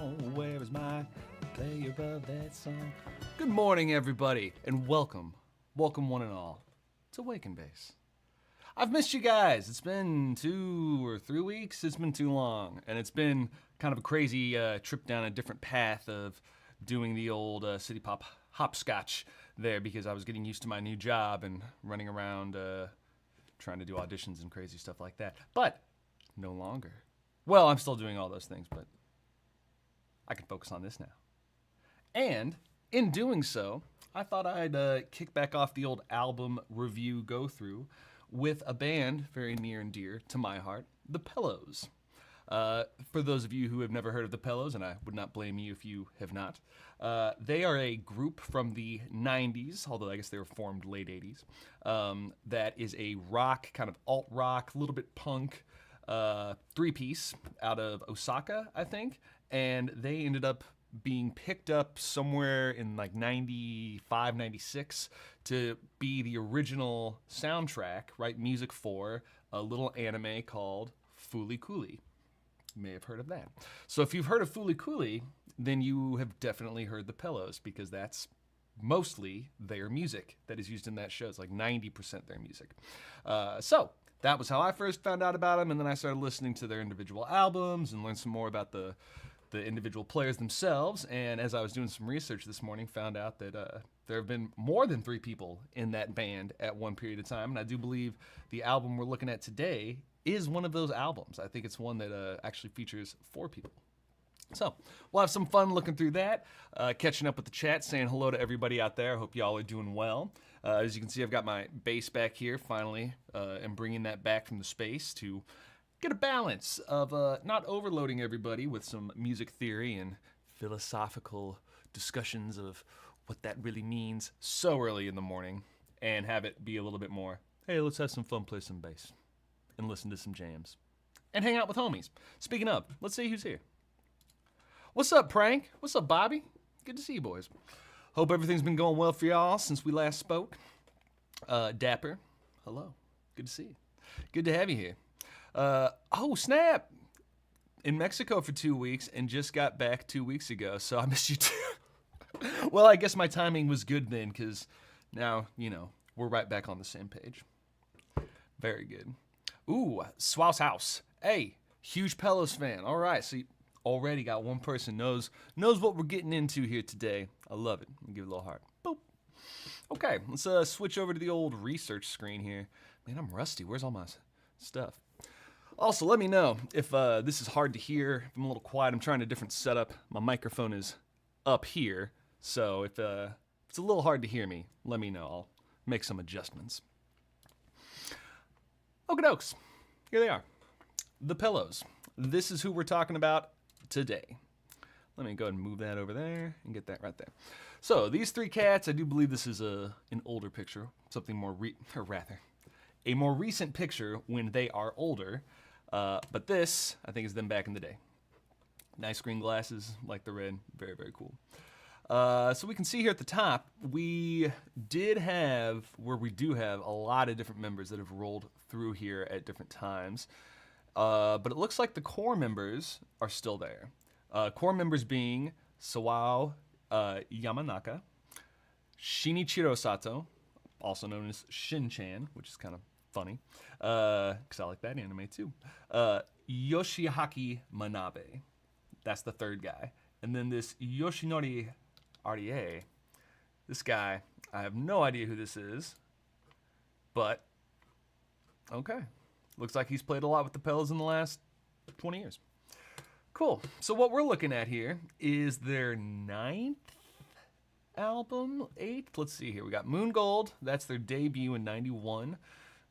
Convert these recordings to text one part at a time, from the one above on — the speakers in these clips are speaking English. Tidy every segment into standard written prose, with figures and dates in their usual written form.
Where is my player of that song? Good morning, everybody, and welcome one and all, to Wake and Base. I've missed you guys. It's been 2 or 3 weeks. It's been too long, and it's been kind of a crazy trip down a different path of doing the old city pop hopscotch there because I was getting used to my new job and running around trying to do auditions and crazy stuff like that. But no longer. Well, I'm still doing all those things, but I can focus on this now. And in doing so, I thought I'd kick back off the old album review go-through with a band very near and dear to my heart, The Pillows. For those of you who have never heard of The Pillows, and I would not blame you if you have not, they are a group from the 90s, although I guess they were formed late 80s, that is a rock, kind of alt-rock, a little bit punk, three-piece out of Osaka, I think, and they ended up being picked up somewhere in like 95, 96 to be the original soundtrack, right, music for a little anime called Fooly Cooly. You may have heard of that. So if you've heard of Fooly Cooly, then you have definitely heard The Pillows, because that's mostly their music that is used in that show. It's like 90% their music. So that was how I first found out about them, and then I started listening to their individual albums and learned some more about the individual players themselves. And as I was doing some research this morning, found out that there have been more than 3 people in that band at one period of time, and I do believe the album we're looking at today is one of those albums. I think it's one that actually features 4 people. So we'll have some fun looking through that, catching up with the chat, saying hello to everybody out there. I hope y'all are doing well. As you can see, I've got my bass back here finally, and bringing that back from the space to get a balance of not overloading everybody with some music theory and philosophical discussions of what that really means so early in the morning, and have it be a little bit more, hey, let's have some fun, play some bass, and listen to some jams, and hang out with homies. Speaking of, let's see who's here. What's up, Prank? What's up, Bobby? Good to see you, boys. Hope everything's been going well for y'all since we last spoke. Dapper, hello. Good to see you. Good to have you here. Oh, snap. In Mexico for 2 weeks and just got back 2 weeks ago, so I missed you too. Well, I guess my timing was good then, because now, you know, we're right back on the same page. Very good. Ooh, Swouse House. Hey, huge Pillows fan. All right, so you already got one person knows what we're getting into here today. I love it. I'll give it a little heart. Boop. Okay, let's switch over to the old research screen here. Man, I'm rusty. Where's all my stuff? Also, let me know if this is hard to hear, if I'm a little quiet. I'm trying a different setup. My microphone is up here, so if it's a little hard to hear me, let me know. I'll make some adjustments. Okie dokes. Here they are. The Pillows. This is who we're talking about today. Let me go ahead and move that over there and get that right there. So these 3 cats, I do believe this is an older picture, something more a more recent picture when they are older. But this, I think, is them back in the day. Nice green glasses, like the red. Very, very cool. So we can see here at the top, we do have a lot of different members that have rolled through here at different times. But it looks like the core members are still there. Core members being Sawao Yamanaka, Shinichiro Sato, also known as Shin-chan, which is kind of funny, because I like that anime too. Yoshiaki Manabe, that's the 3rd guy. And then this Yoshinori Arie, this guy, I have no idea who this is, but okay. Looks like he's played a lot with the Pillows in the last 20 years. Cool. So what we're looking at here is their 9th album, 8th? Let's see here. We got Moon Gold. That's their debut in 91.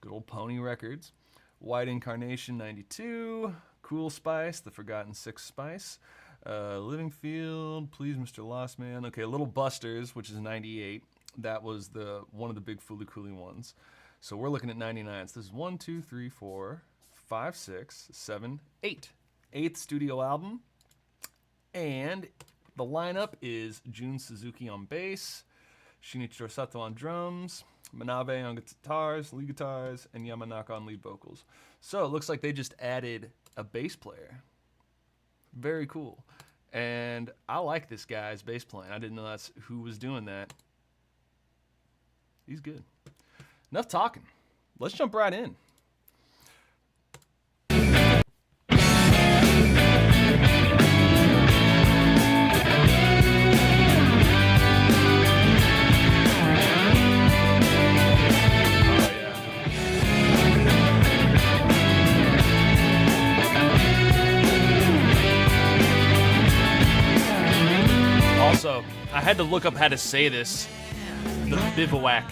Good old Pony Records. White Incarnation, 92. Cool Spice, The Forgotten Six Spice. Living Field, Please Mr. Lost Man. Okay, Little Busters, which is 98. That was one of the big Fooly Cooly ones. So we're looking at 99. So this is 1, 2, 3, 4, 5, 6, 7, 8. 8th studio album. And the lineup is Jun Suzuki on bass, Shinichiro Sato on drums, Manabe on guitars, lead guitars, and Yamanaka on lead vocals. So it looks like they just added a bass player. Very cool. And I like this guy's bass playing. I didn't know that's who was doing that. He's good. Enough talking. Let's jump right in. Also, I had to look up how to say this. The Bivouac.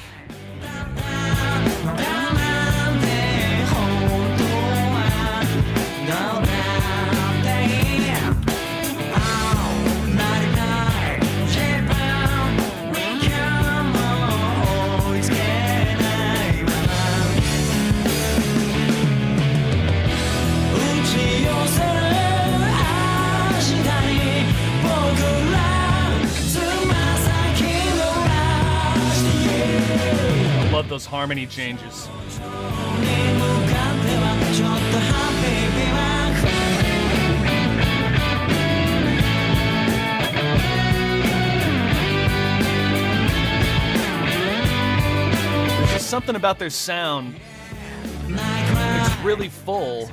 Love those harmony changes. There's just something about their sound. It's really full,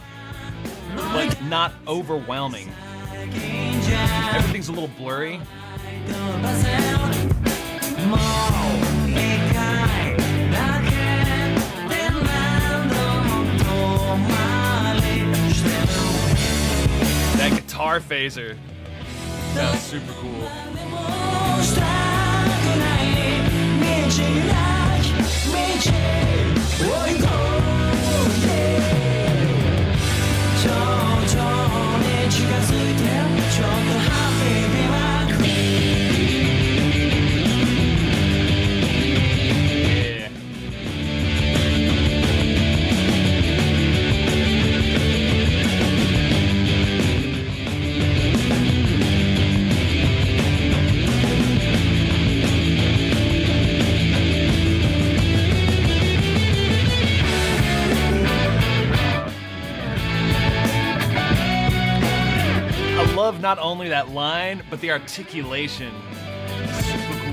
but not overwhelming. Everything's a little blurry. That guitar phaser sounds super cool. Not only that line, but the articulation. Super cool.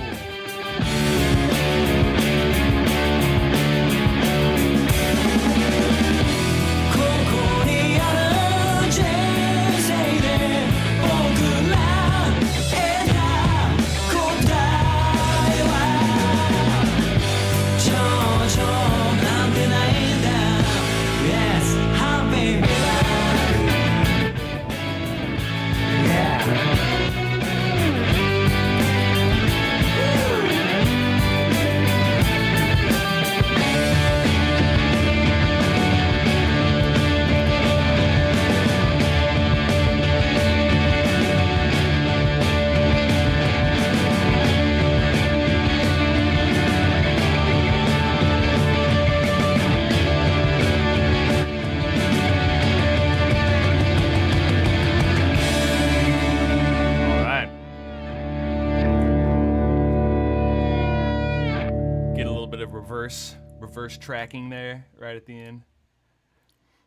Reverse tracking there right at the end.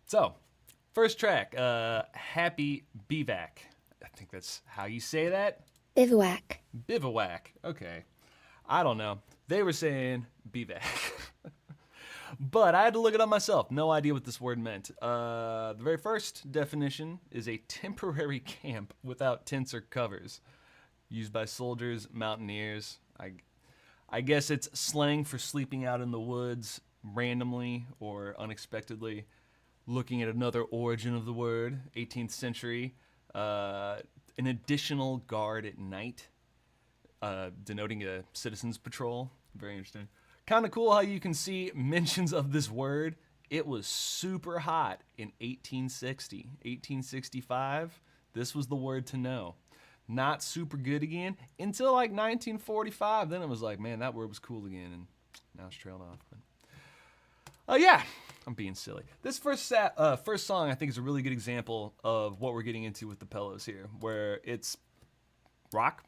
So, first track, Happy Bivouac. I think that's how you say that. Bivouac. Bivouac. Okay. I don't know. They were saying Bivouac. But I had to look it up myself. No idea what this word meant. The very first definition is a temporary camp without tents or covers, used by soldiers, mountaineers. I guess it's slang for sleeping out in the woods randomly or unexpectedly. Looking at another origin of the word, 18th century, an additional guard at night, denoting a citizen's patrol. Very interesting. Kind of cool how you can see mentions of this word. It was super hot in 1860, 1865. This was the word to know. Not super good again until like 1945. Then it was like, man, that word was cool again, and now it's trailed off. But yeah, I'm being silly. This first song I think is a really good example of what we're getting into with the Pellos here, where it's rock,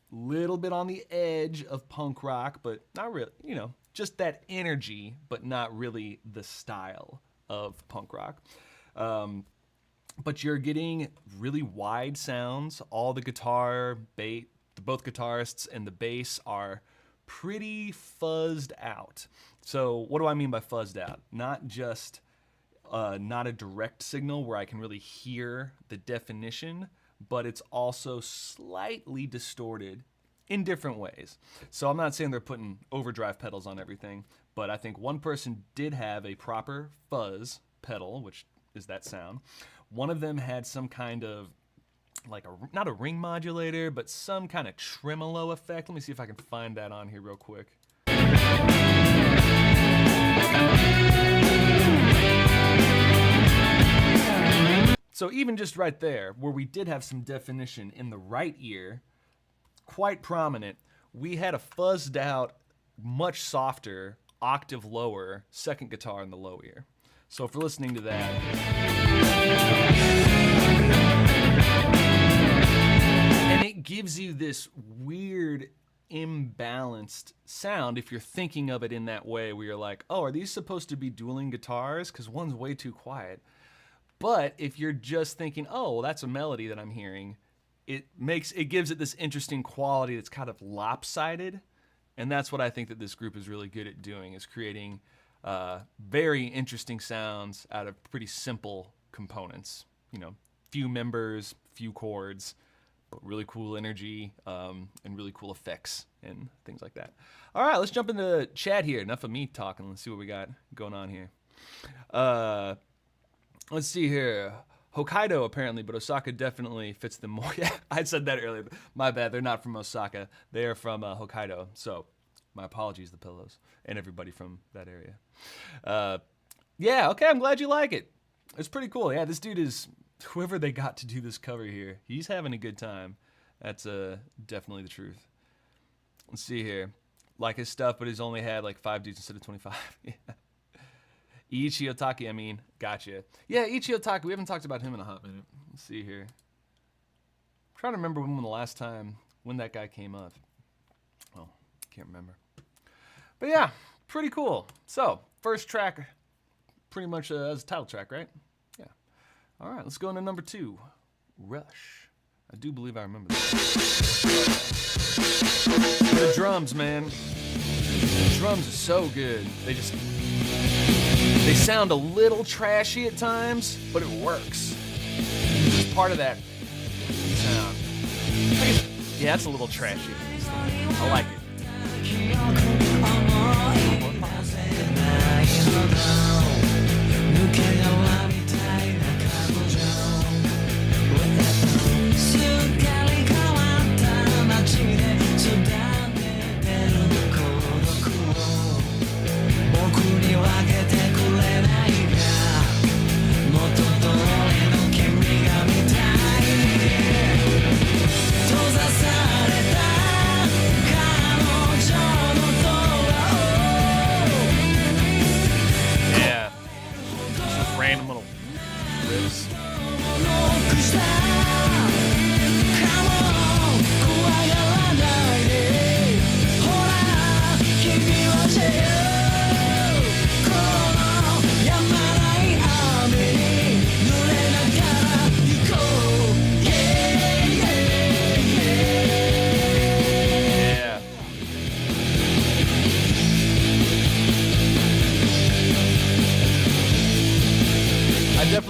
little bit on the edge of punk rock, but not really, just that energy, but not really the style of punk rock. but you're getting really wide sounds. All the guitar, both guitarists and the bass are pretty fuzzed out. So what do I mean by fuzzed out? Not just not a direct signal where I can really hear the definition, but it's also slightly distorted in different ways. So I'm not saying they're putting overdrive pedals on everything, but I think one person did have a proper fuzz pedal, which is that sound. One of them had some kind of, like not a ring modulator, but some kind of tremolo effect. Let me see if I can find that on here real quick. So even just right there, where we did have some definition in the right ear, quite prominent, we had a fuzzed out, much softer, octave lower second guitar in the low ear. So if we're listening to that, and it gives you this weird imbalanced sound if you're thinking of it in that way, where you're like, oh, are these supposed to be dueling guitars? Because one's way too quiet. But if you're just thinking, oh, well, that's a melody that I'm hearing, it gives it this interesting quality that's kind of lopsided. And that's what I think that this group is really good at doing, is creating very interesting sounds out of pretty simple components. You know, few members, few chords, but really cool energy and really cool effects and things like that. All right, let's jump into chat here. Enough of me talking. Let's see what we got going on here. Let's see here. Hokkaido apparently, but Osaka definitely fits them more. Yeah, I said that earlier. My bad. They're not from Osaka. They are from Hokkaido. So my apologies, the Pillows, and everybody from that area. Yeah, okay, I'm glad you like it. It's pretty cool. Yeah, this dude is, whoever they got to do this cover here, he's having a good time. That's definitely the truth. Let's see here. Like his stuff, but he's only had like 5 dudes instead of 25. Yeah. Ichi Otaki, I mean, gotcha. Yeah, Ichi Otaki, we haven't talked about him in a hot minute. Let's see here. I'm trying to remember when that guy came up. Oh, can't remember. But yeah, pretty cool. So, first track, pretty much as a title track, right? Yeah. All right, let's go into number 2, Rush. I do believe I remember that. The drums, man. The drums are so good. They sound a little trashy at times, but it works. It's part of that sound. Yeah, it's a little trashy. I like it.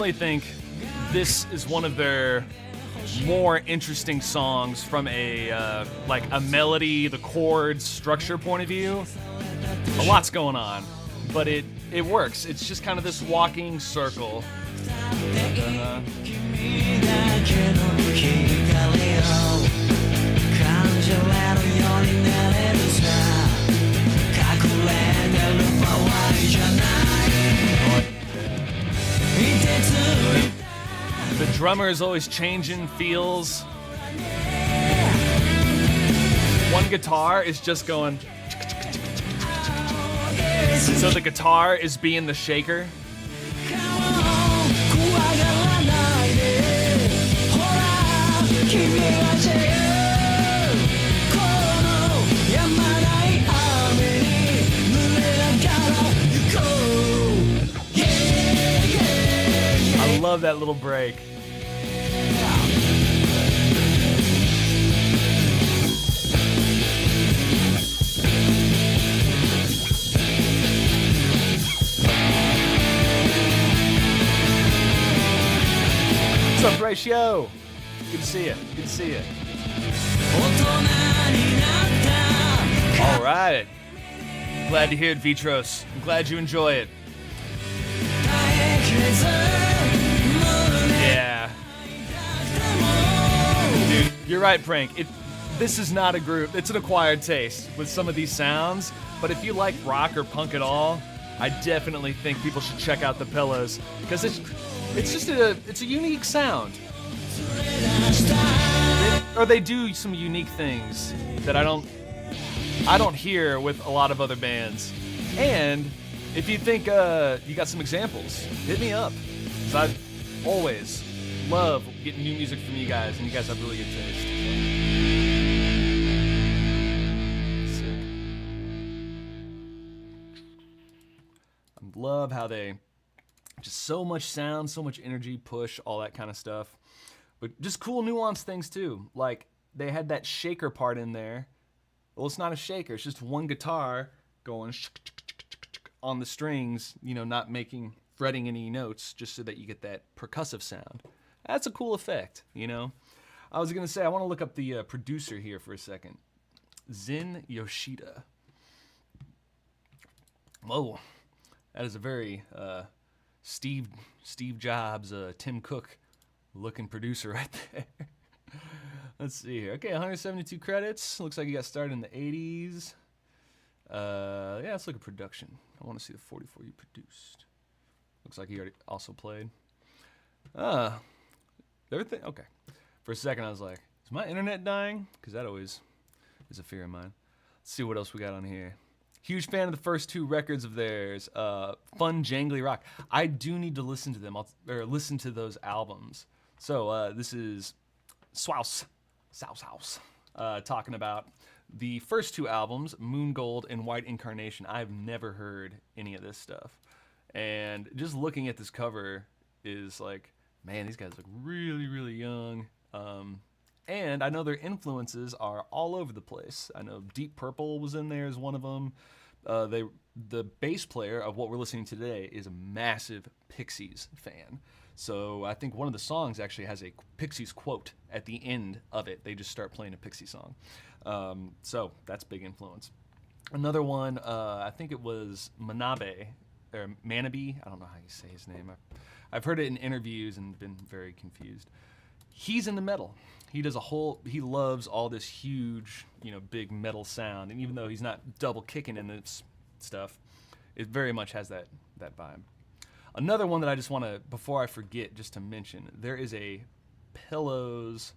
I think this is one of their more interesting songs from a melody, the chords, structure point of view. A lot's going on, but it works. It's just kind of this walking circle. The drummer is always changing feels. One guitar is just going. So the guitar is being the shaker. I love that little break. What's up, Ratio? Good to see you. Good to see you. All right. Glad to hear it, Vitros. I'm glad you enjoy it. Yeah. Dude, you're right, Prank. This is not a group. It's an acquired taste with some of these sounds. But if you like rock or punk at all, I definitely think people should check out the Pillows because it's just a unique sound. They do some unique things that I don't hear with a lot of other bands. And if you think you got some examples, hit me up. Because I always love getting new music from you guys, and you guys have really good taste. Sick. I love how they just so much sound, so much energy, push, all that kind of stuff. But just cool nuanced things too. Like they had that shaker part in there. Well, it's not a shaker, it's just one guitar going on the strings, you know, not fretting any notes, just so that you get that percussive sound. That's a cool effect, you know? I was gonna say, I wanna look up the producer here for a second. Zen Yoshida. Whoa, that is a very Steve Jobs, Tim Cook looking producer right there. Let's see here. Okay, 172 credits. Looks like he got started in the 80s. Yeah, let's look at production. I want to see the 44 you produced. Looks like he already also played. Everything, okay. For a second I was like, is my internet dying? Because that always is a fear of mine. Let's see what else we got on here. Huge fan of the first two records of theirs. Fun, jangly rock. I do need to listen to them, or listen to those albums. So this is Swaus House, talking about the first two albums, Moon Gold and White Incarnation. I've never heard any of this stuff. And just looking at this cover is like, man, these guys look really, really young. And I know their influences are all over the place. I know Deep Purple was in there as one of them. The bass player of what we're listening to today is a massive Pixies fan. So I think one of the songs actually has a Pixies quote at the end of it. They just start playing a Pixie song. So that's big influence. Another one, I think it was Manabe, or Manabe. I don't know how you say his name. I've heard it in interviews and been very confused. He's into metal. He loves all this huge, you know, big metal sound. And even though he's not double kicking in this stuff, it very much has that vibe. Another one that I just want to, before I forget, just to mention, there is a Pillows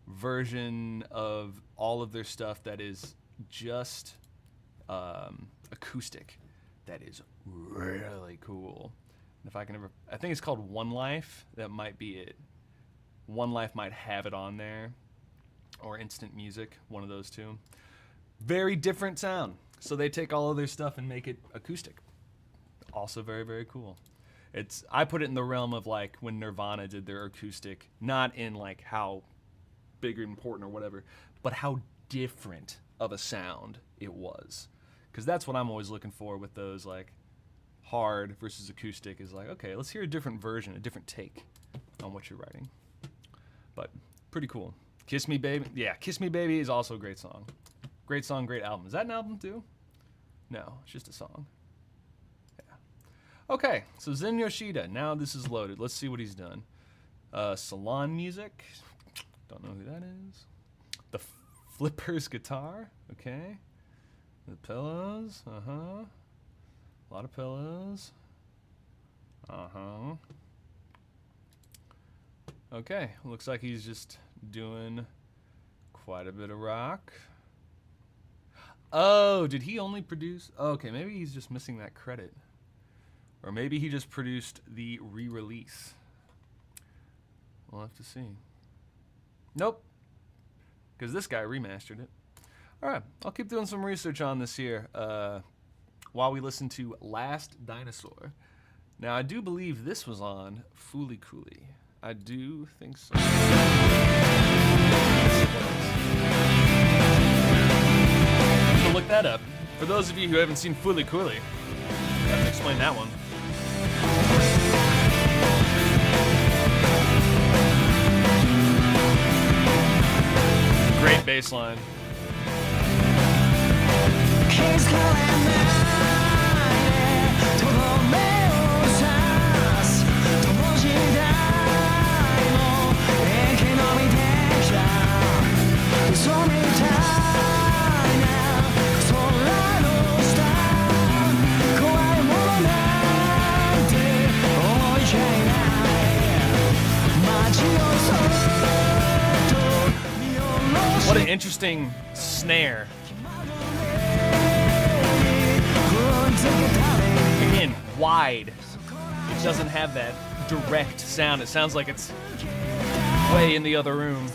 version of all of their stuff that is just acoustic. That is really cool. If I can ever, I think it's called One Life. That might be it. One Life might have it on there, or Instant Music, one of those two. Very different sound. So they take all of their stuff and make it acoustic. Also very, very cool. I put it in the realm of like when Nirvana did their acoustic, not in like how big or important or whatever, but how different of a sound it was. Because that's what I'm always looking for with those like hard versus acoustic is like, okay, let's hear a different version, a different take on what you're writing. But pretty cool. Kiss Me Baby. Yeah, Kiss Me Baby is also a great song. Great song, great album. Is that an album too? No, it's just a song. Yeah. Okay, so Zen Yoshida. Now this is loaded. Let's see what he's done. Salon Music. Don't know who that is. The Flippers guitar. Okay. The Pillows. Uh-huh. A lot of pillows. Uh-huh. Okay, looks like he's just doing quite a bit of rock. Oh, did he only produce? Oh, okay, maybe he's just missing that credit. Or maybe he just produced the re-release. We'll have to see. Nope. Because this guy remastered it. All right, I'll keep doing some research on this here while we listen to Last Dinosaur. Now, I do believe this was on Fooly Cooly. I do think so. So look that up. For those of you who haven't seen Fooly Cooly, I have to explain that one. bass line. What an interesting snare. Again, wide. It doesn't have that direct sound. It sounds like it's way in the other room.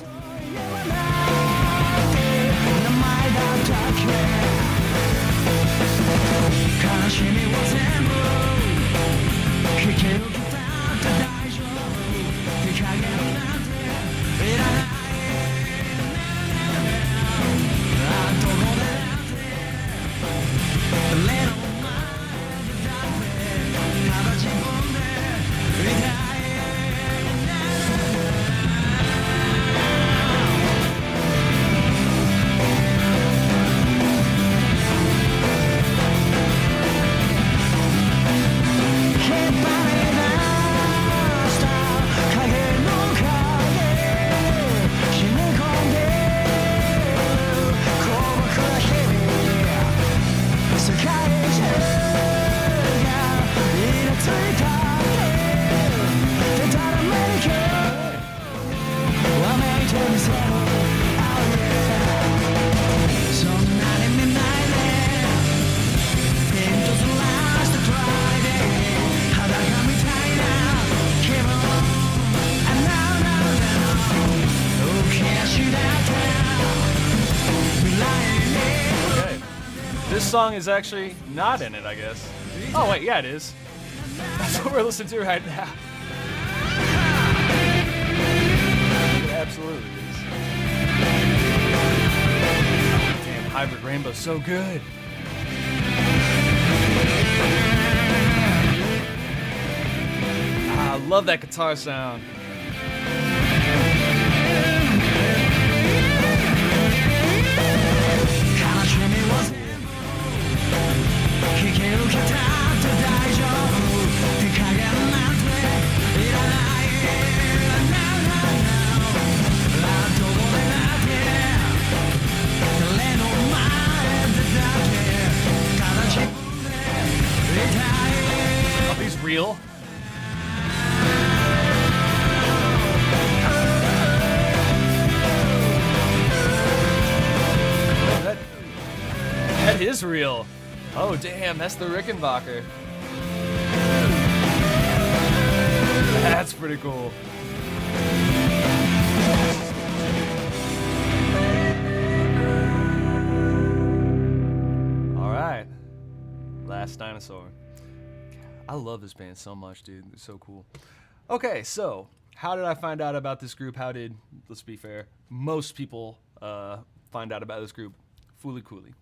This song is actually not in it, I guess. Oh wait, yeah it is. That's what we're listening to right now. It absolutely is. Damn, Hybrid Rainbow's so good. I love that guitar sound. Are these real? That is real. Oh damn, that's the Rickenbacker. That's pretty cool. Alright. Last Dinosaur. I love this band so much, dude. It's so cool. Okay, so how did I find out about this group? How did, let's be fair, most people find out about this group? Fooly Cooly.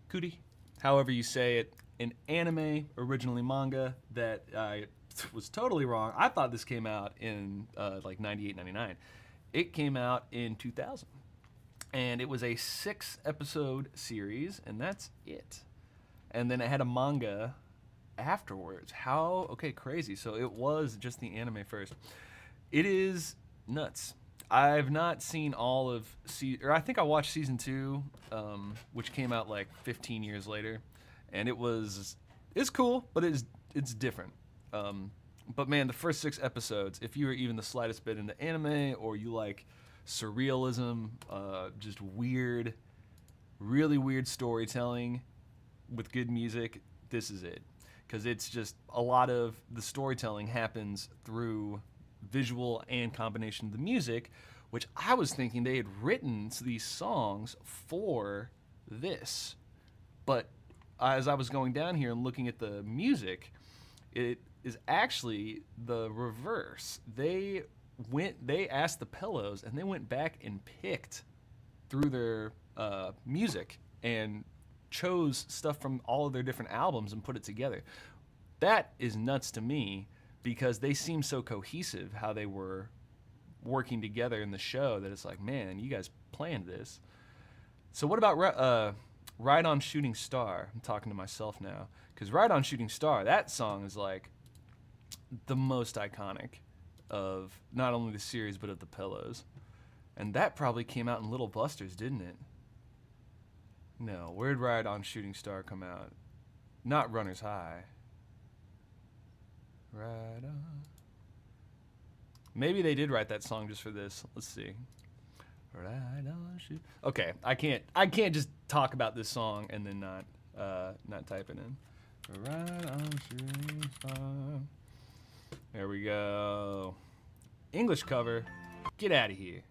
Cootie, however you say it, an anime, originally manga, that I was totally wrong. I thought this came out in like 98, 99. It came out in 2000. And it was a 6-episode series, and that's it. And then it had a manga afterwards. How? Okay, crazy. So it was just the anime first. It is nuts. I've not seen all of or I think I watched season 2, which came out like 15 years later, and it's cool, but it's different. But man, the first 6 episodes, if you were even the slightest bit into anime or you like surrealism, just weird, really weird storytelling with good music, this is it. Because it's just a lot of the storytelling happens through visual and combination of the music, which I was thinking they had written these songs for this. But as I was going down here and looking at the music, it is actually the reverse. They asked the Pillows, and they went back and picked through their music and chose stuff from all of their different albums and put it together. That is nuts to me, because they seem so cohesive how they were working together in the show that it's like, man, you guys planned this. So what about Ride on Shooting Star? I'm talking to myself now, because Ride on Shooting Star, that song is like the most iconic of not only the series but of the Pillows. And that probably came out in Little Busters, didn't it? No, where'd Ride on Shooting Star come out? Not Runner's High. Ride on. Maybe they did write that song just for this. Let's see. Ride on shoot. Okay, I can't just talk about this song and then not type it in. Ride on Shooting Star. There we go. English cover. Get out of here.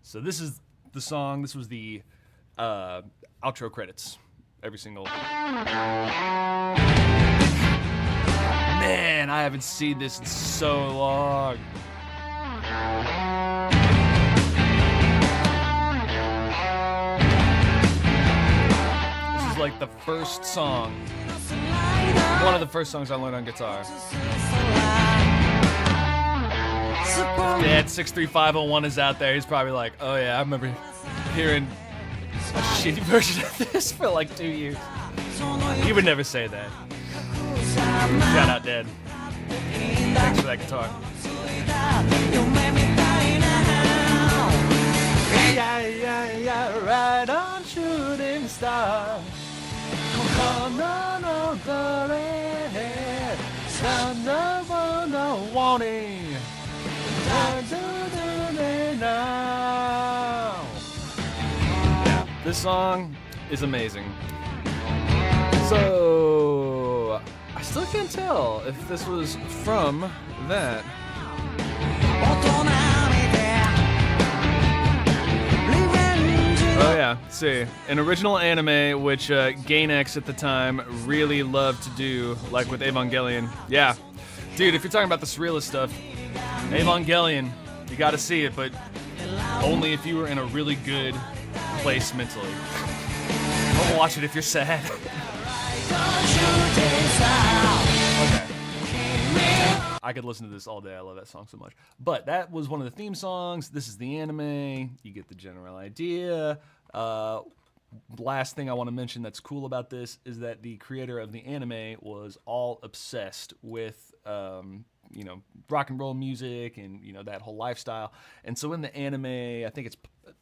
So this is the song. This was the outro credits. Every single. Man, I haven't seen this in so long. This is like the first song. One of the first songs I learned on guitar. Dad, S3E43 is out there. He's probably like, oh yeah, I remember hearing a shitty version of this for like 2 years. He would never say that. Shout out, Dad. Thanks for that guitar. Yeah, right on shooting star. No, glory. No warning. Yeah, this song is amazing. So I still can't tell if this was from that. Oh yeah, see, an original anime which Gainax at the time really loved to do, like with Evangelion. Yeah, dude, if you're talking about the surrealist stuff, Evangelion, you gotta see it, but only if you were in a really good place mentally. Don't watch it if you're sad. Okay. I could listen to this all day. I love that song so much. But that was one of the theme songs. This is the anime. You get the general idea. Last thing I want to mention that's cool about this is that the creator of the anime was all obsessed with you know, rock and roll music and, you know, that whole lifestyle. And so in the anime, I think it's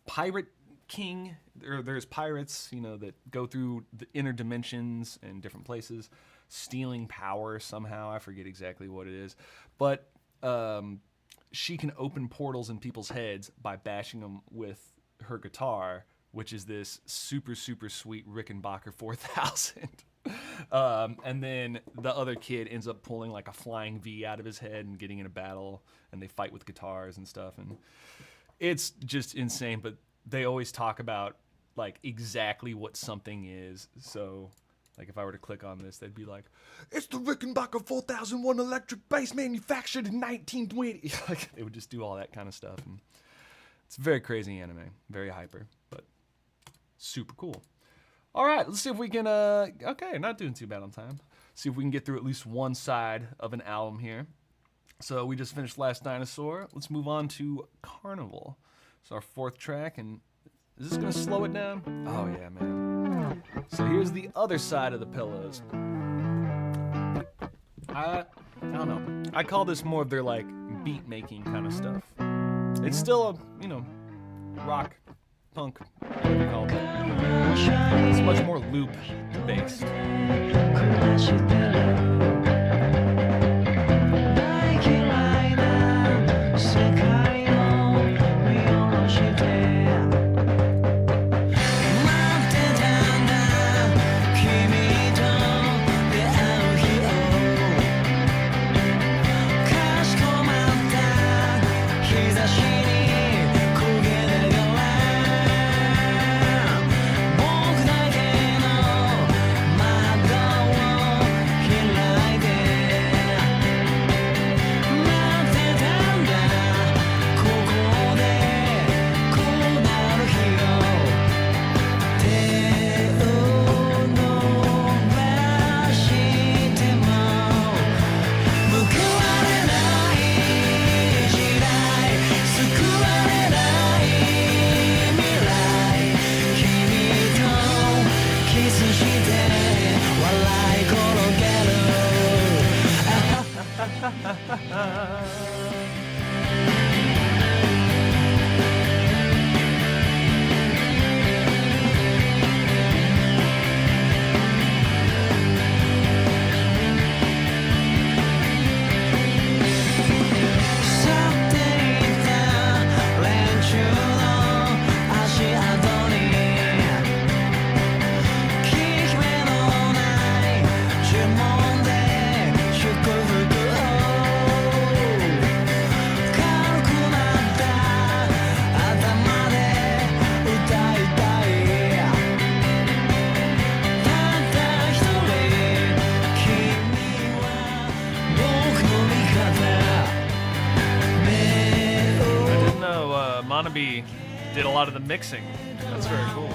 Pirate King, there's pirates, you know, that go through the inner dimensions and different places, stealing power somehow. I forget exactly what it is. But she can open portals in people's heads by bashing them with her guitar, which is this super, super sweet Rickenbacker 4000. And then the other kid ends up pulling like a flying V out of his head and getting in a battle, and they fight with guitars and stuff, and it's just insane. But they always talk about like exactly what something is. So like if I were to click on this, they'd be like, it's the Rickenbacker 4001 electric bass manufactured in 1920. Like they would just do all that kind of stuff, and it's a very crazy anime, very hyper, but super cool. All right, let's see if we can, okay, not doing too bad on time. See if we can get through at least one side of an album here. So we just finished Last Dinosaur. Let's move on to Carnival. It's our fourth track, and is this gonna slow it down? Oh yeah, man. So here's the other side of the Pillows. I don't know. I call this more of their like beat making kind of stuff. It's still a, you know, rock, punk, whatever you call it. It's much more loop based. Did a lot of the mixing. That's very cool.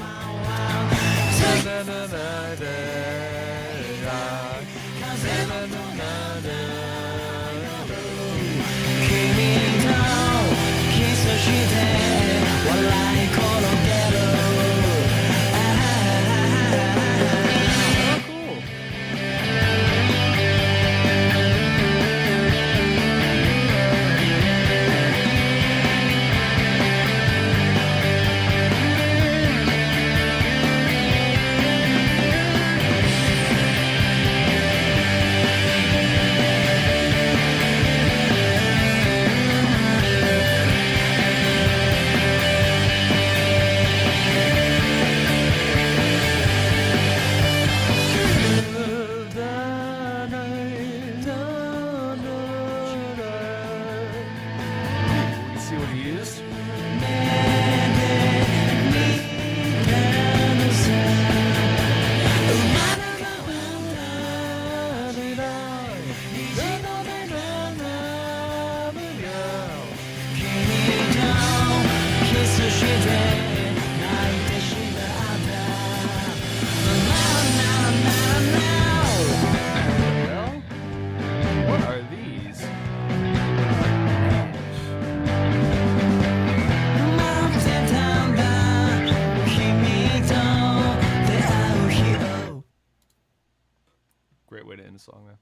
Great way to end the song there.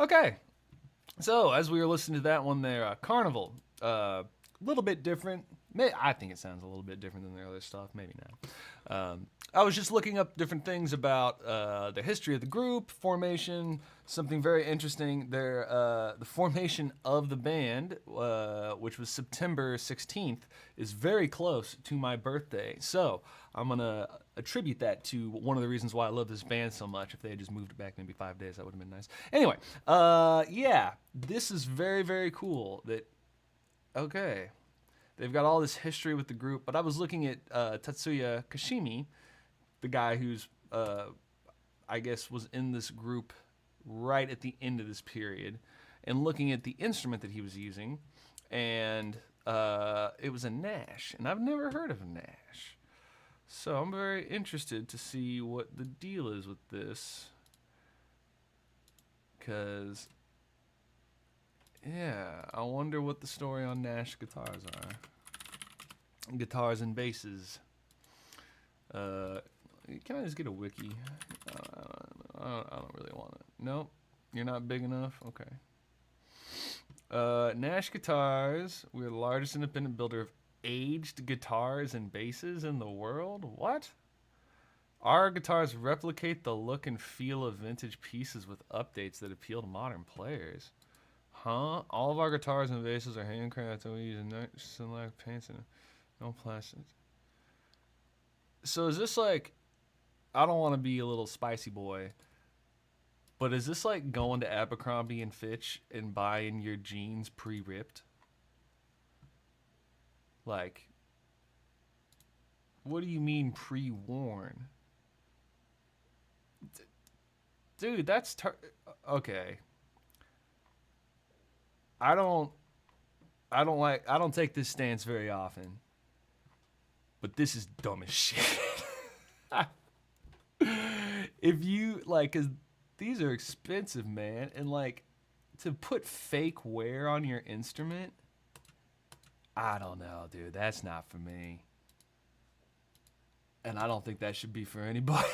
Okay, so as we were listening to that one there, Carnival, a little bit different. I think it sounds a little bit different than their other stuff, maybe not. I was just looking up different things about the history of the group, formation, something very interesting. The formation of the band, which was September 16th, is very close to my birthday. So I'm going to attribute that to one of the reasons why I love this band so much. If they had just moved it back maybe 5 days, that would have been nice. Anyway, yeah, this is very, very cool. Okay. They've got all this history with the group, but I was looking at Tatsuya Kashimi, the guy who's, I guess, was in this group right at the end of this period, and looking at the instrument that he was using, and it was a Nash, and I've never heard of a Nash. So I'm very interested to see what the deal is with this, because... yeah, I wonder what the story on Nash guitars are. Guitars and basses. Can I just get a wiki? I don't really want it. Nope, you're not big enough? Okay. Nash Guitars, we're the largest independent builder of aged guitars and basses in the world? What? Our guitars replicate the look and feel of vintage pieces with updates that appeal to modern players. Huh? All of our guitars and basses are handcrafted, and we use select paints and no plastics. So is this like, I don't want to be a little spicy boy, but is this like going to Abercrombie and Fitch and buying your jeans pre-ripped? Like, what do you mean pre-worn? Dude, that's okay. I don't take this stance very often, but this is dumb as shit. If you like, 'cause these are expensive, man, and like to put fake wear on your instrument, I don't know, dude. That's not for me, and I don't think that should be for anybody.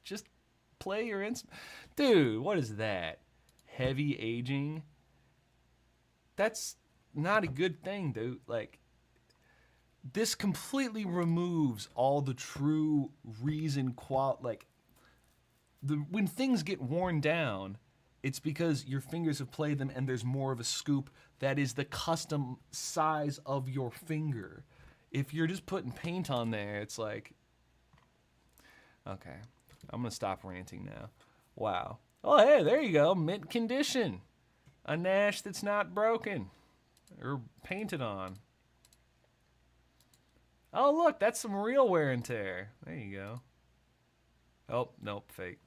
Just play your instrument, dude. What is that? Heavy aging. that's not a good thing, dude. Like, this completely removes all the true reason, like, when things get worn down, it's because your fingers have played them and there's more of a scoop that is the custom size of your finger. If you're just putting paint on there, it's like, okay, I'm gonna stop ranting now. Wow. Oh, hey, there you go, mint condition. A Nash that's not broken or painted on. Oh, look, that's some real wear and tear. There you go. Oh, nope, fake.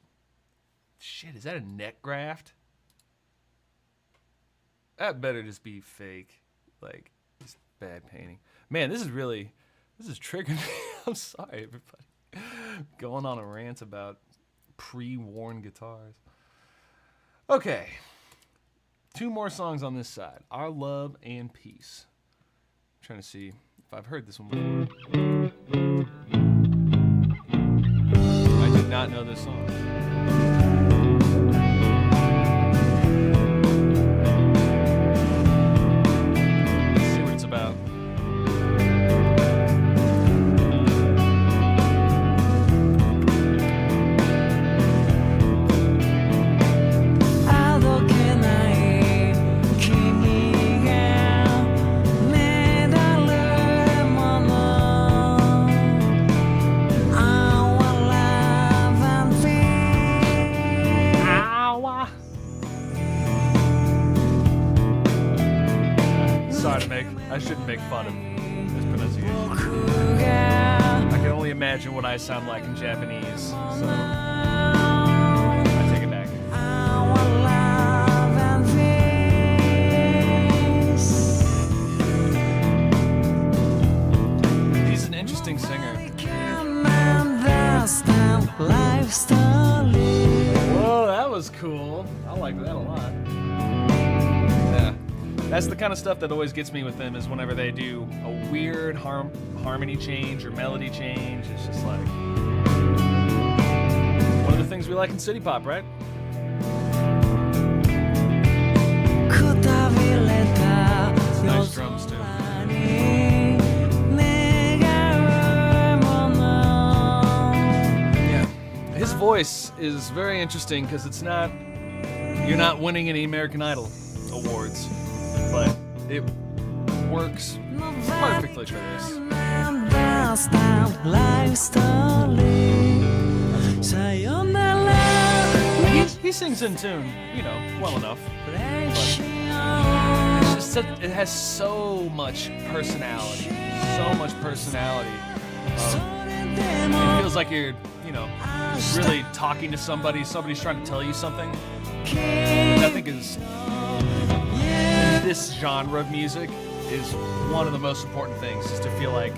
Shit, is that a neck graft? That better just be fake. Like, just bad painting. Man, this is triggering me. I'm sorry, everybody. Going on a rant about pre-worn guitars. Okay. 2 more songs on this side. Our Love and Peace. I'm trying to see if I've heard this one before. I did not know this song. Let's see what it's about. I shouldn't make fun of this pronunciation. I can only imagine what I sound like in Japanese, so I take it back. He's an interesting singer. Whoa, that was cool. I like that a lot. That's the kind of stuff that always gets me with them, is whenever they do a weird harmony change or melody change. It's just like one of the things we like in city pop, right? Nice drums too. Yeah, his voice is very interesting because you're not winning any American Idol awards. But it works perfectly for this. He sings in tune, you know, well enough. But it's just it has so much personality. So much personality. It feels like you're, you know, really talking to somebody. Somebody's trying to tell you something. Which I think is... this genre of music is one of the most important things, is to feel like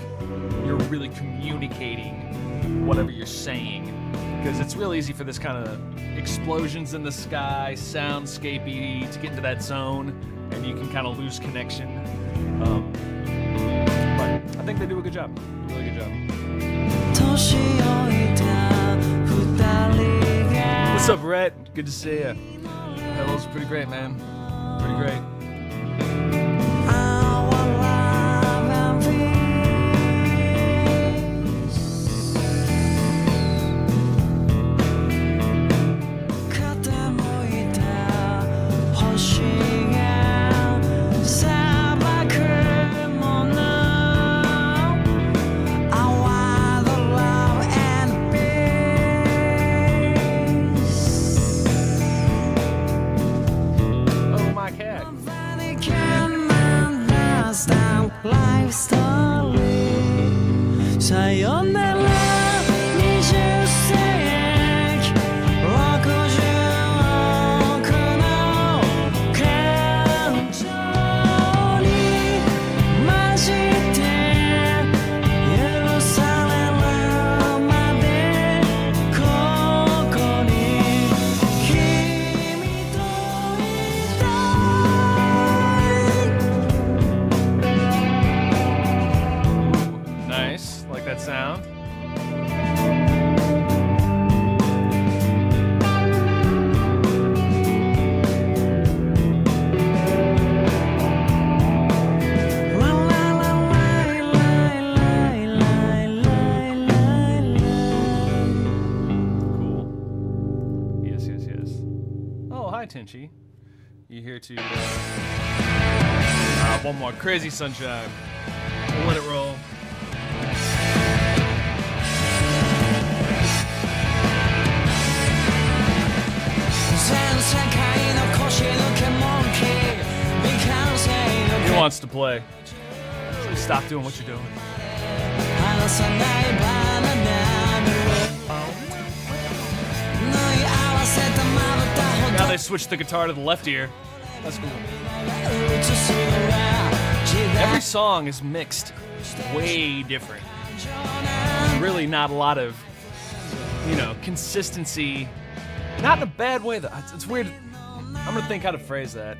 you're really communicating whatever you're saying, because it's real easy for this kind of explosions in the sky, soundscapey, to get into that zone, and you can kind of lose connection. But I think they do a good job, really good job. What's up, Rhett? Good to see you. That was pretty great, man. Pretty great. Sound. Tinchy. You here to one more Crazy Sunshine. We'll let it roll. He wants to play. So stop doing what you're doing. Now they switched the guitar to the left ear. That's cool. Every song is mixed way different. There's really not a lot of, consistency. Not in a bad way, though. It's weird. I'm gonna think how to phrase that.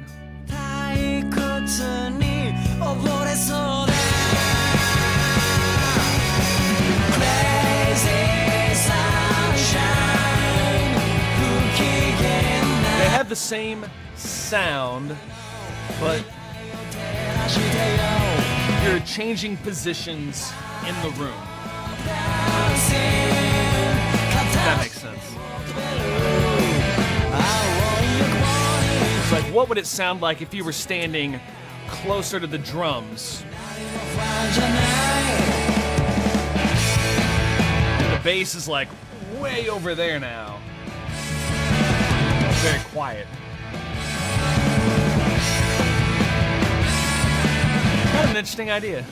They have the same sound, but you're changing positions in the room. That makes sense. It's like, what would it sound like if you were standing closer to the drums? The bass is like way over there now. Very quiet. Kind of an interesting idea. Ooh,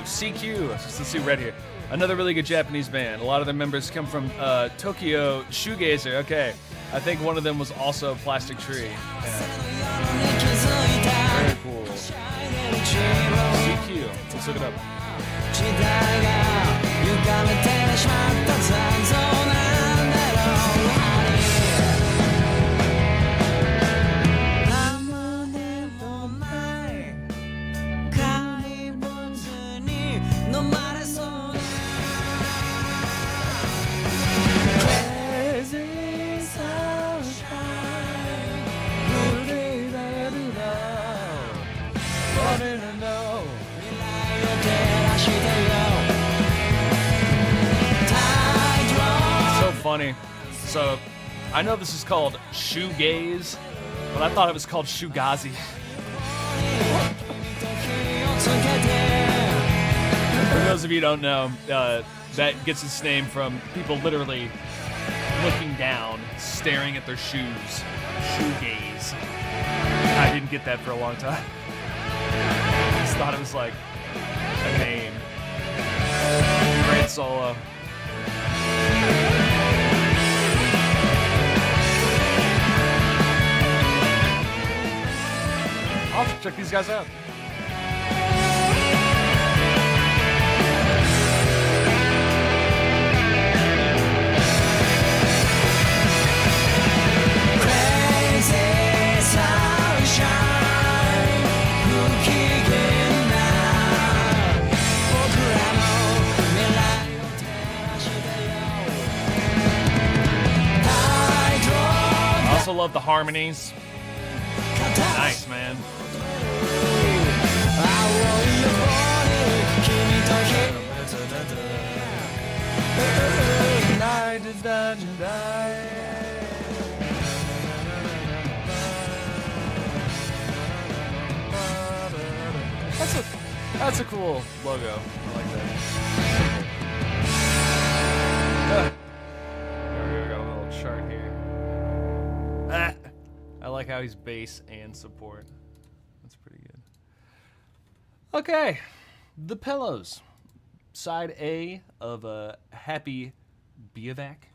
CQ. Let's see right here. Another really good Japanese band. A lot of their members come from Tokyo Shoegazer. Okay. I think one of them was also Plastic Tree. Yeah. Very cool. CQ. Let's look it up. Funny. So, I know this is called shoegaze, but I thought it was called shoegazi. For those of you who don't know, that gets its name from people literally looking down, staring at their shoes. Shoegaze. I didn't get that for a long time. I just thought it was like a name. Great solo. I'll have to check these guys out. I also love the harmonies. Nice, man. That's a cool logo. I like that. There we go. Got a little chart here. I like how he's bass and support. That's pretty good. Okay, the pillows. Side A of a Happy Bivouac.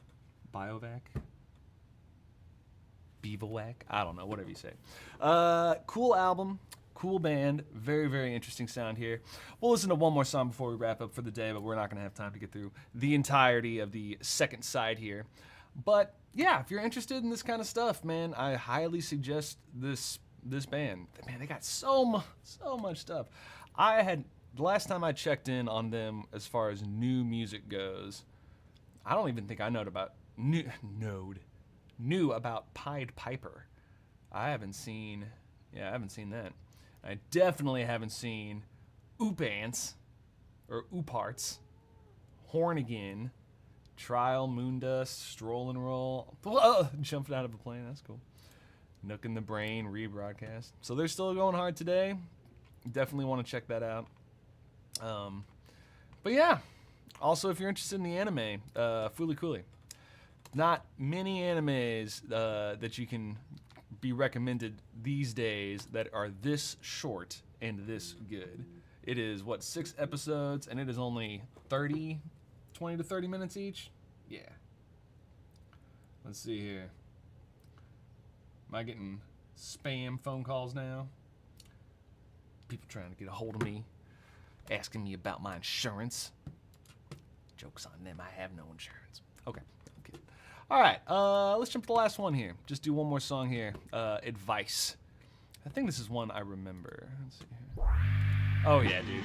Bivouac? I don't know, whatever you say. Cool album, cool band, very, very interesting sound here. We'll listen to one more song before we wrap up for the day, but we're not going to have time to get through the entirety of the second side here. But yeah, if you're interested in this kind of stuff, man, I highly suggest this band. Man, they got so much stuff. The last time I checked in on them as far as new music goes, I don't even think I knew about Pied Piper. I haven't seen that. I definitely haven't seen Oopants or Ooparts, Horn Again, Trial, Moondust, Stroll and Roll. Jumping out of a plane, that's cool. Nook in the Brain, rebroadcast. So they're still going hard today. Definitely want to check that out. But yeah, also if you're interested in the anime, Fooly Cooly. Not many animes that you can be recommended these days that are this short and this good. It is, what, 6 episodes, and it is only 20 to 30 minutes each? Yeah. Let's see here. Am I getting spam phone calls now? People trying to get a hold of me, asking me about my insurance. Joke's on them, I have no insurance. Okay, I'm kidding. All right, let's jump to the last one here. Just do one more song here. Advice. I think this is one I remember. Let's see here. Oh yeah, dude.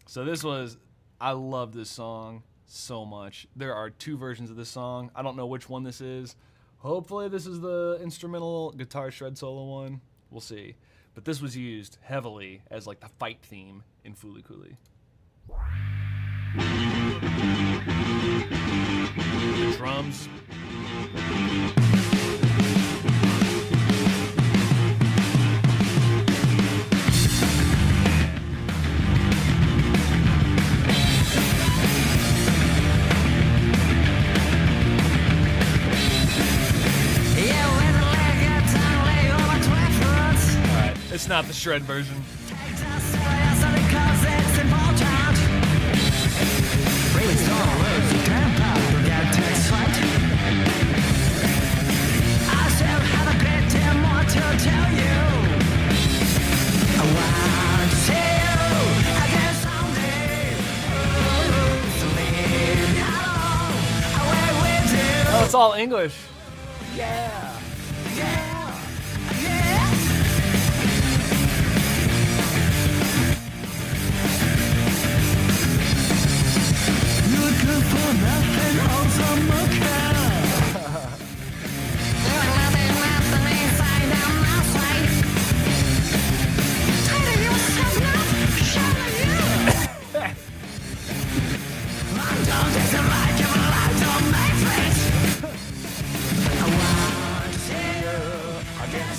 So this was, I love this song so much. There are 2 versions of this song. I don't know which one this is. Hopefully this is the instrumental guitar shred solo one. We'll see. But this was used heavily as like the fight theme in Fooly Cooly. The drums. It's not the shred version. Oh, it's all English. Yeah.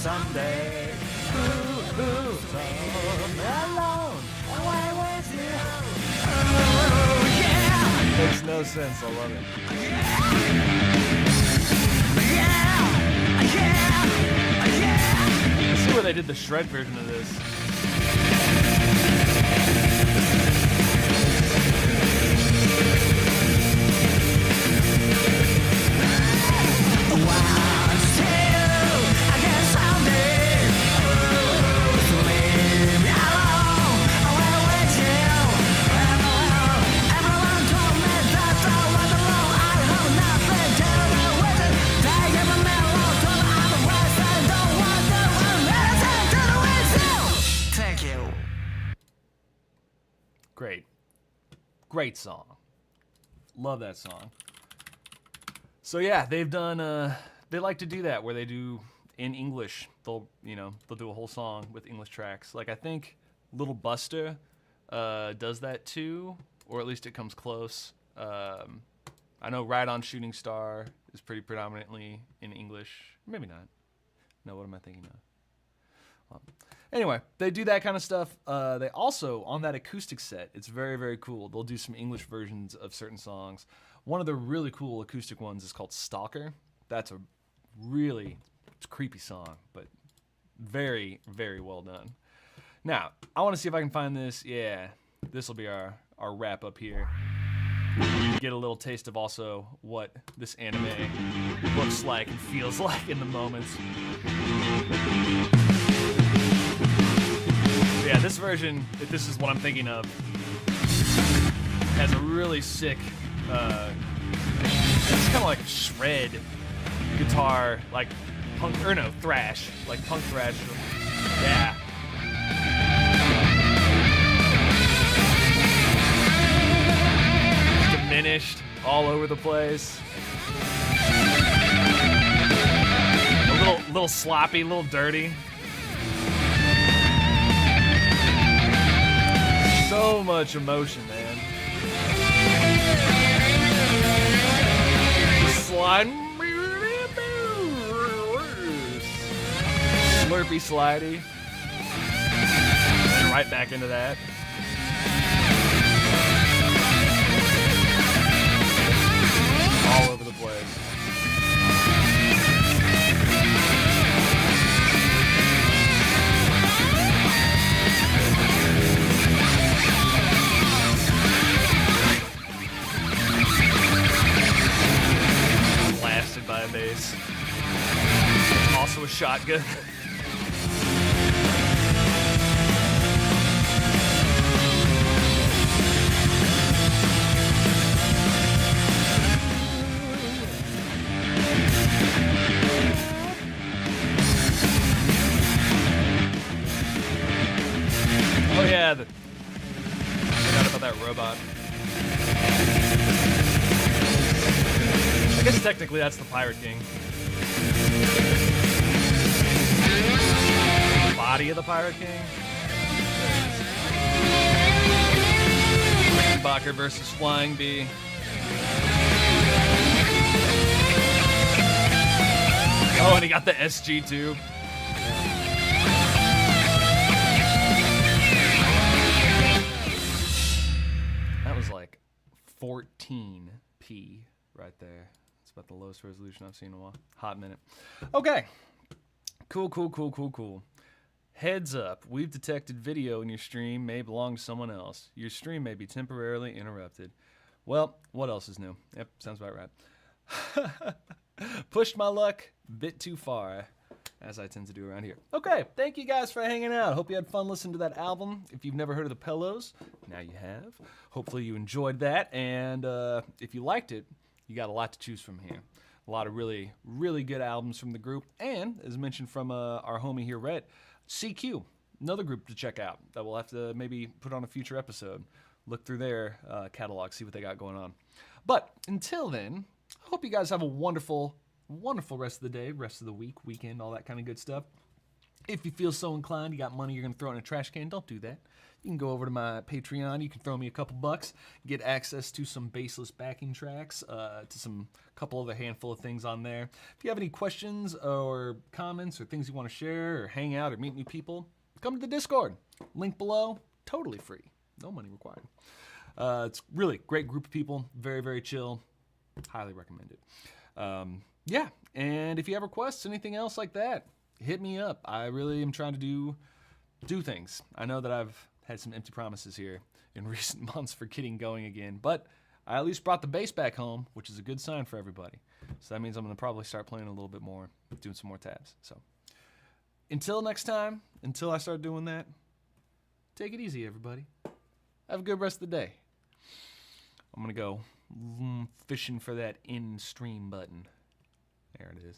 Someday, alone, away with you. Oh, yeah. Makes no sense. I love it. Let's see where they did the shred version of this. Great song. Love that song. So yeah, they've done, they like to do that where they do in English. They'll do a whole song with English tracks. Like I think Little Buster does that too, or at least it comes close. I know Ride On Shooting Star is pretty predominantly in English. Maybe not. No, what am I thinking of? Well, anyway, they do that kind of stuff. They also, on that acoustic set, it's very, very cool. They'll do some English versions of certain songs. One of the really cool acoustic ones is called Stalker. That's a really creepy song, but very, very well done. Now, I want to see if I can find this. Yeah, this will be our wrap up here. Get a little taste of also what this anime looks like and feels like in the moments. Yeah, this version, if this is what I'm thinking of, has a really sick, it's kind of like a shred guitar, like punk, or no, thrash, like punk thrash. Yeah. Diminished all over the place. A little sloppy, a little dirty. So much emotion, man. one. Slurpy slidey. And right back into that. All over the place. Blasted by a bass. Also a shotgun. Oh yeah, forgot about that robot. I guess technically that's the Pirate King. Body of the Pirate King. Rickenbacker versus Flying Bee. Oh, and he got the SG too. That was like 14p right there. It's about the lowest resolution I've seen in a while. Hot minute. Okay. Cool. Heads up. We've detected video in your stream may belong to someone else. Your stream may be temporarily interrupted. Well, what else is new? Yep, sounds about right. Pushed my luck a bit too far, as I tend to do around here. Okay, thank you guys for hanging out. Hope you had fun listening to that album. If you've never heard of the Pillows, now you have. Hopefully you enjoyed that, and if you liked it, you got a lot to choose from here. A lot of really, really good albums from the group, and as mentioned from our homie here, Rhett, CQ, another group to check out that we'll have to maybe put on a future episode. Look through their catalog, see what they got going on. But until then, I hope you guys have a wonderful rest of the day, rest of the week, weekend, all that kind of good stuff. If you feel so inclined, you got money you're going to throw in a trash can, don't do that. You can go over to my Patreon. You can throw me a couple bucks, get access to some baseless backing tracks, to some couple other handful of things on there. If you have any questions or comments or things you want to share or hang out or meet new people, come to the Discord. Link below, totally free. No money required. It's really great group of people, very, very chill. Highly recommend it. Yeah, and if you have requests, anything else like that, hit me up. I really am trying to do things. I know that I've had some empty promises here in recent months for getting going again, but I at least brought the bass back home, which is a good sign for everybody. So that means I'm going to probably start playing a little bit more, doing some more tabs. So until next time, until I start doing that, take it easy, everybody. Have a good rest of the day. I'm going to go fishing for that in-stream button. There it is.